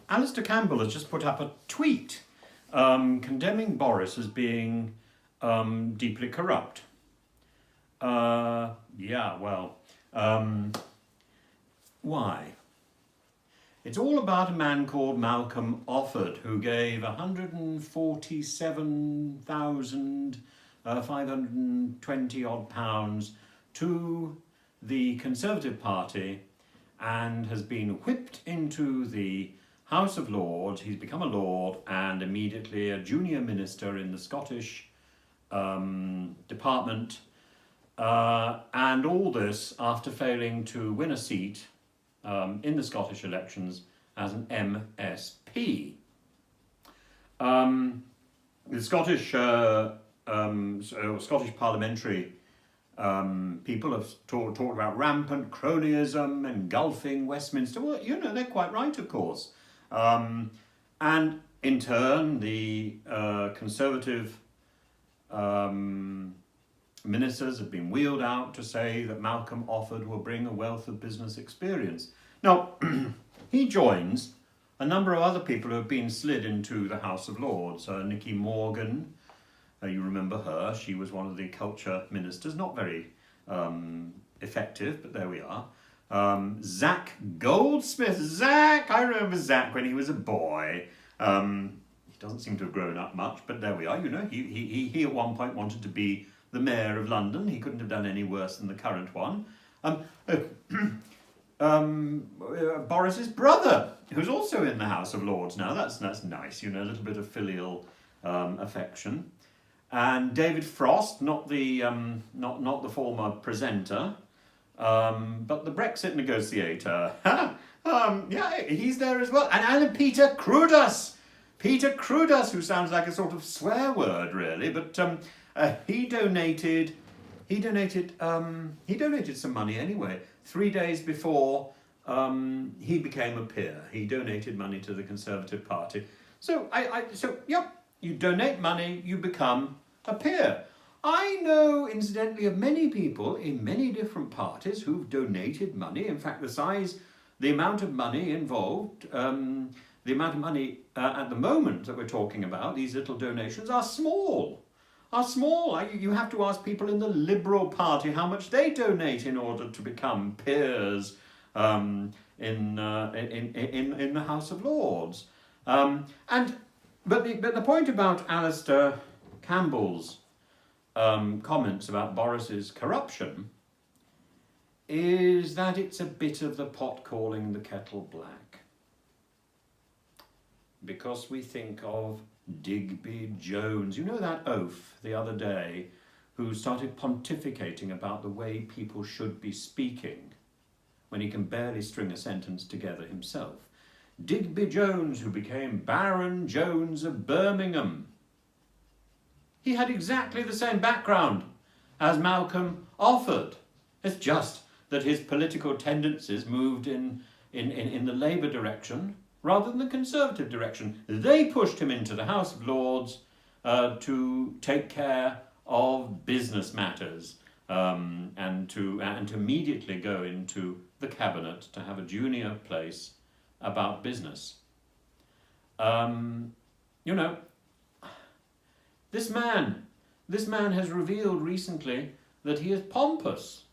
Alistair Campbell has just put up a tweet condemning Boris as being deeply corrupt. Why? It's all about a man called Malcolm Offord, who gave 147,520 odd pounds to the Conservative Party and has been whipped into the House of Lords. He's become a Lord and immediately a junior minister in the Scottish department, and all this after failing to win a seat in the Scottish elections as an MSP. The Scottish parliamentary people have talked about rampant cronyism engulfing Westminster. Well, they're quite right, of course. And in turn, the Conservative ministers have been wheeled out to say that Malcolm Offord will bring a wealth of business experience. Now, he joins a number of other people who have been slid into the House of Lords. Nicky Morgan, you remember her, she was one of the culture ministers, not very effective, but there we are. Zach Goldsmith. I remember Zach when he was a boy. He doesn't seem to have grown up much, but there we are. He at one point wanted to be the mayor of London. He couldn't have done any worse than the current one. Boris's brother, who's also in the House of Lords now. That's nice. A little bit of filial affection. And David Frost, not the former presenter, but the Brexit negotiator. He's there as well. And Peter Cruddas, who sounds like a sort of swear word, really, but he donated some money anyway. 3 days before he became a peer, he donated money to the Conservative Party. So you donate money, you become a peer. I know, incidentally, of many people in many different parties who've donated money. In fact, the amount of money involved, the amount of money at the moment that we're talking about, these little donations are small. You have to ask people in the Liberal Party how much they donate in order to become peers in the House of Lords. But the point about Alistair Campbell's comments about Boris's corruption is that it's a bit of the pot calling the kettle black. Because we think of Digby Jones, that oaf the other day, who started pontificating about the way people should be speaking when he can barely string a sentence together himself. Digby Jones, who became Baron Jones of Birmingham. He had exactly the same background as Malcolm Offord. It's just that his political tendencies moved in the Labour direction rather than the Conservative direction. They pushed him into the House of Lords to take care of business matters and to immediately go into the cabinet to have a junior place about business. This man has revealed recently that he is pompous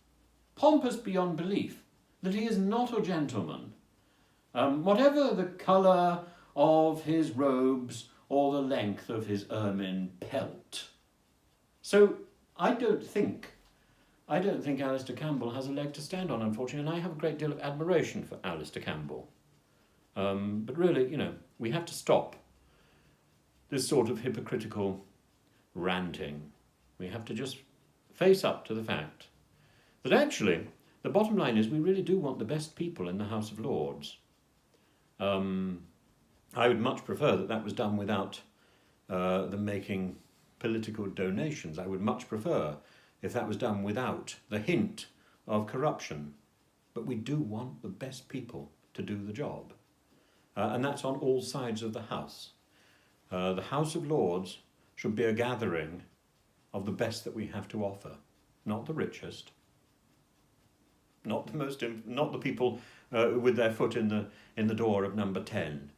beyond belief, that he is not a gentleman. Whatever the colour of his robes or the length of his ermine pelt. So I don't think Alistair Campbell has a leg to stand on, unfortunately, and I have a great deal of admiration for Alistair Campbell. But really, we have to stop this sort of hypocritical ranting. We have to just face up to the fact that actually the bottom line is we really do want the best people in the House of Lords. I would much prefer that was done without them making political donations. I would much prefer if that was done without the hint of corruption. But we do want the best people to do the job. And that's on all sides of the House. The House of Lords should be a gathering of the best that we have to offer, not the richest, not the people with their foot in the door of number 10,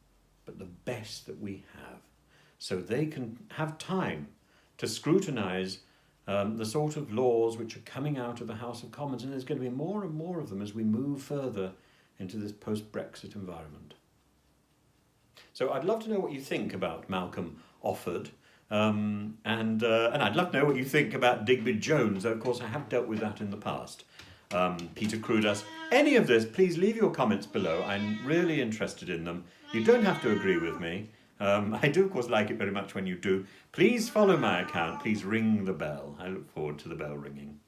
but the best that we have, so they can have time to scrutinise the sort of laws which are coming out of the House of Commons, and there's going to be more and more of them as we move further into this post-Brexit environment. So I'd love to know what you think about Malcolm Offord, and I'd love to know what you think about Digby Jones. Of course, I have dealt with that in the past. Peter Crudas. Any of this, please leave your comments below. I'm really interested in them. You don't have to agree with me. I do, of course, like it very much when you do. Please follow my account. Please ring the bell. I look forward to the bell ringing.